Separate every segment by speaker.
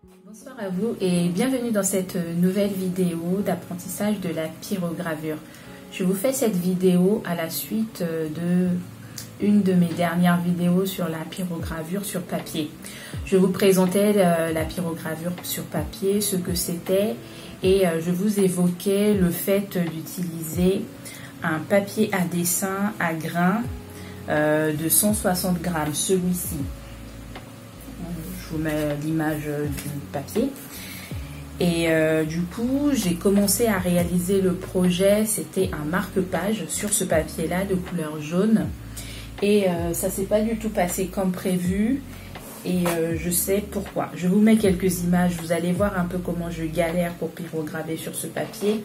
Speaker 1: Bonsoir à vous et bienvenue dans cette nouvelle vidéo d'apprentissage de la pyrogravure. Je vous fais cette vidéo à la suite de une de mes dernières vidéos sur la pyrogravure sur papier. Je vous présentais la pyrogravure sur papier, ce que c'était, et je vous évoquais le fait d'utiliser un papier à dessin à grains de 160 grammes, celui-ci. Je vous mets l'image du papier. Et du coup, j'ai commencé à réaliser le projet. C'était un marque-page sur ce papier-là de couleur jaune. Et ça s'est pas du tout passé comme prévu. Et je sais pourquoi. Je vous mets quelques images. Vous allez voir un peu comment je galère pour pyrograver sur ce papier.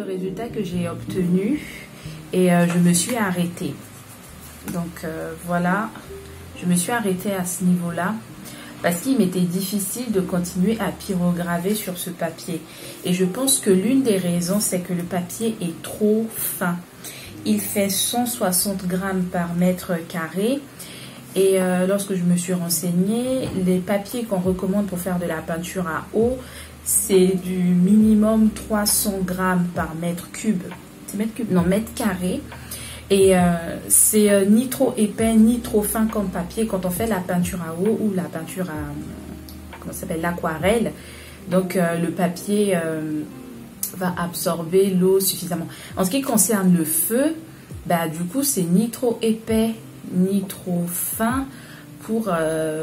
Speaker 1: Résultat que j'ai obtenu et je me suis arrêtée. Donc voilà, je me suis arrêtée à ce niveau-là parce qu'il m'était difficile de continuer à pyrograver sur ce papier. Et je pense que l'une des raisons, c'est que le papier est trop fin. Il fait 160 grammes par mètre carré. Et lorsque je me suis renseignée, les papiers qu'on recommande pour faire de la peinture à eau, c'est du minimum 300 grammes par mètre cube. C'est mètre cube? Non, mètre carré. Et c'est ni trop épais, ni trop fin comme papier quand on fait la peinture à eau ou la peinture à, comment ça s'appelle, l'aquarelle. Donc le papier va absorber l'eau suffisamment. En ce qui concerne le feu, bah, du coup, c'est ni trop épais, ni trop fin pour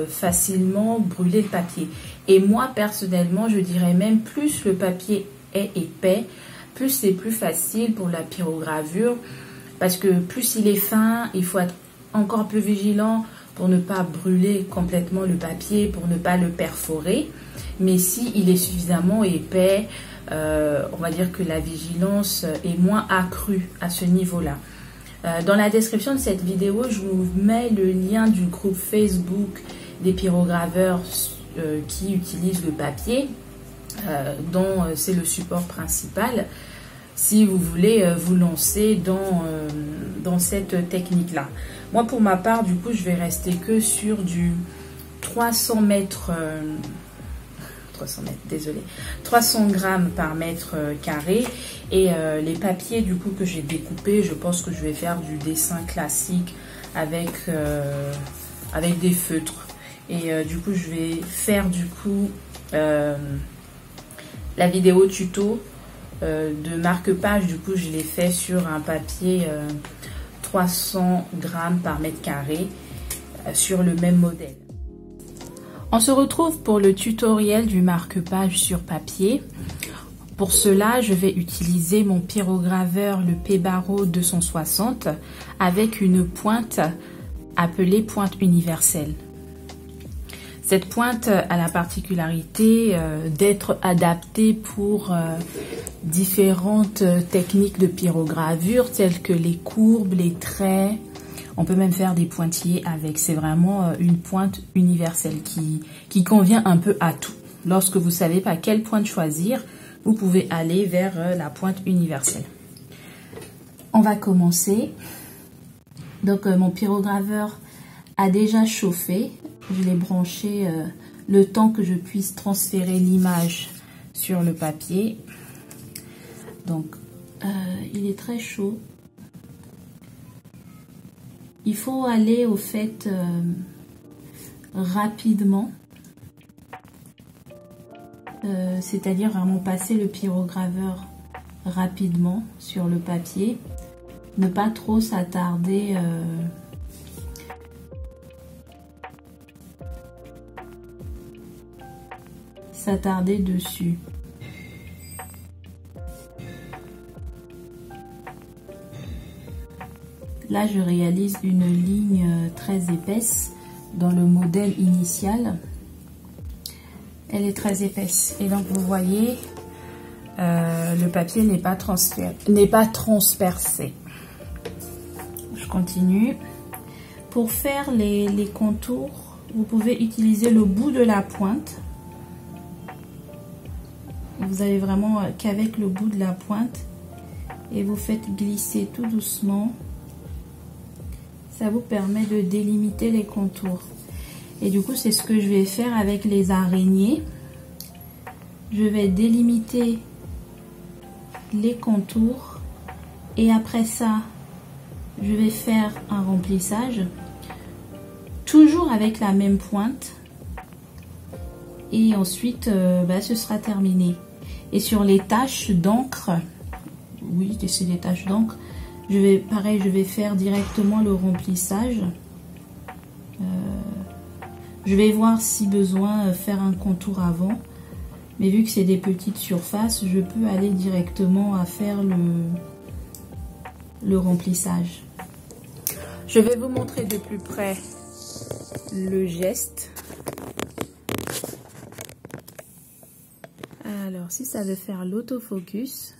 Speaker 1: facilement brûler le papier. Et moi, personnellement, je dirais même plus le papier est épais, plus c'est plus facile pour la pyrogravure, parce que plus il est fin, il faut être encore plus vigilant pour ne pas brûler complètement le papier, pour ne pas le perforer. Mais si il est suffisamment épais, on va dire que la vigilance est moins accrue à ce niveau-là. Dans la description de cette vidéo, je vous mets le lien du groupe Facebook des pyrograveurs qui utilisent le papier, dont c'est le support principal, si vous voulez vous lancer dans cette technique-là. Moi, pour ma part, du coup, je vais rester que sur du 300 grammes par mètre carré. Et les papiers du coup que j'ai découpés, je pense que je vais faire du dessin classique avec des feutres. Et du coup je vais faire du coup la vidéo tuto de marque-page. Du coup je l'ai fait sur un papier 300 grammes par mètre carré sur le même modèle. On se retrouve pour le tutoriel du marque-page sur papier. Pour cela, je vais utiliser mon pyrograveur, le P-Baro 260, avec une pointe appelée pointe universelle. Cette pointe a la particularité d'être adaptée pour différentes techniques de pyrogravure, telles que les courbes, les traits On peut même faire des pointillés avec. C'est vraiment une pointe universelle qui convient un peu à tout. Lorsque vous ne savez pas quelle pointe choisir, vous pouvez aller vers la pointe universelle. On va commencer. Donc mon pyrograveur a déjà chauffé. Je l'ai branché le temps que je puisse transférer l'image sur le papier. Donc il est très chaud. Il faut aller au fait rapidement. C'est-à-dire vraiment passer le pyrograveur rapidement sur le papier. Ne pas trop s'attarder dessus. Là, je réalise une ligne très épaisse dans le modèle initial. Elle est très épaisse. Et donc, vous voyez, le papier n'est pas transpercé. Je continue. Pour faire les contours, vous pouvez utiliser le bout de la pointe. Vous avez vraiment qu'avec le bout de la pointe. Et vous faites glisser tout doucement. Ça vous permet de délimiter les contours. Et du coup, c'est ce que je vais faire avec les araignées. Je vais délimiter les contours. Et après ça, je vais faire un remplissage. Toujours avec la même pointe. Et ensuite, ce sera terminé. Et sur les taches d'encre, oui, c'est des taches d'encre. Je vais faire directement le remplissage. Je vais voir si besoin faire un contour avant. Mais vu que c'est des petites surfaces, je peux aller directement à faire le remplissage. Je vais vous montrer de plus près le geste. Alors, si ça veut faire l'autofocus.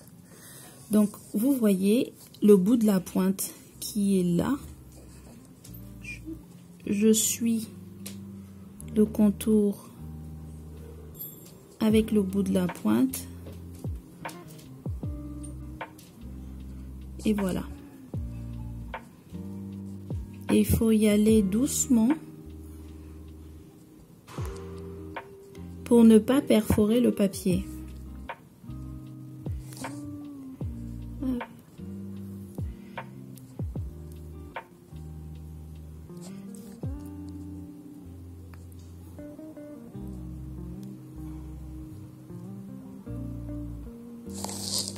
Speaker 1: Donc, vous voyez le bout de la pointe qui est là. Je suis le contour avec le bout de la pointe. Et voilà. Et il faut y aller doucement pour ne pas perforer le papier.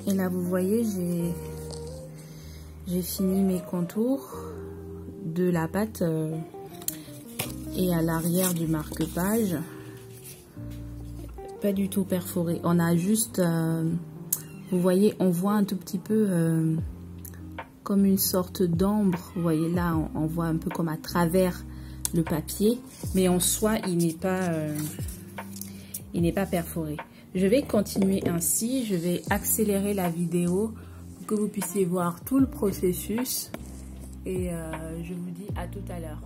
Speaker 1: Et là, vous voyez, j'ai fini mes contours de la pâte et à l'arrière du marque-page. Pas du tout perforé. On a juste, vous voyez, on voit un tout petit peu comme une sorte d'ombre. Vous voyez là, on voit un peu comme à travers le papier. Mais en soi, il n'est pas perforé. Je vais continuer ainsi, je vais accélérer la vidéo pour que vous puissiez voir tout le processus et je vous dis à tout à l'heure.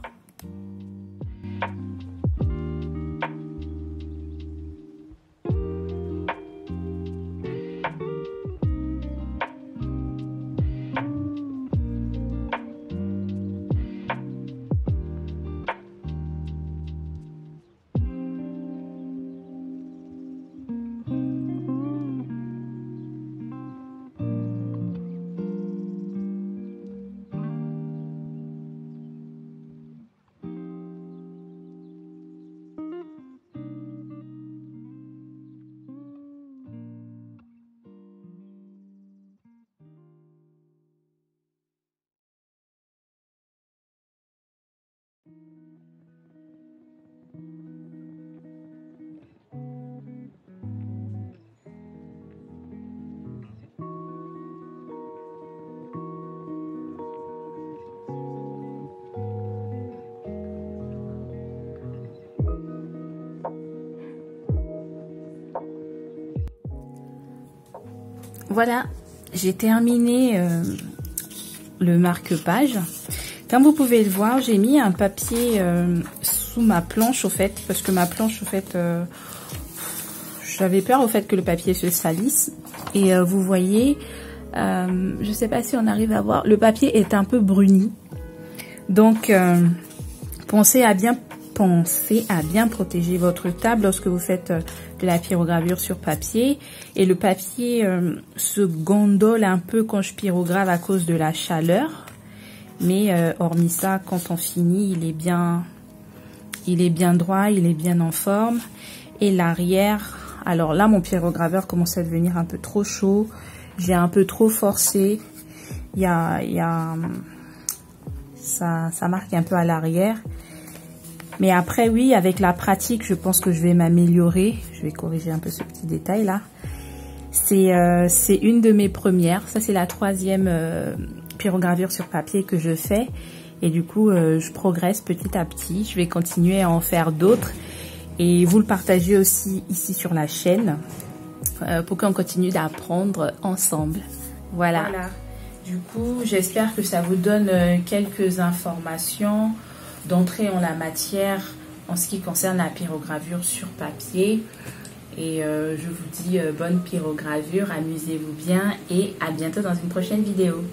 Speaker 1: Voilà, j'ai terminé le marque-page. Comme vous pouvez le voir, j'ai mis un papier sous ma planche au fait, parce que ma planche au fait, j'avais peur au fait que le papier se salisse. Et vous voyez, je sais pas si on arrive à voir, le papier est un peu bruni. Donc, pensez à bien protéger votre table lorsque vous faites de la pyrogravure sur papier. Et le papier se gondole un peu quand je pyrograve à cause de la chaleur. Mais hormis ça, quand on finit, il est bien droit, il est bien en forme. Et l'arrière, alors là, mon pyrograveur commence à devenir un peu trop chaud. J'ai un peu trop forcé. Ça marque un peu à l'arrière. Mais après, oui, avec la pratique, je pense que je vais m'améliorer. Je vais corriger un peu ce petit détail là. C'est une de mes premières. Ça, c'est la 3e pyrogravure sur papier que je fais. Et du coup, je progresse petit à petit. Je vais continuer à en faire d'autres. Et vous le partagez aussi ici sur la chaîne pour qu'on continue d'apprendre ensemble. Voilà. Du coup, j'espère que ça vous donne quelques informations d'entrée en la matière en ce qui concerne la pyrogravure sur papier. Et je vous dis bonne pyrogravure, amusez-vous bien et à bientôt dans une prochaine vidéo.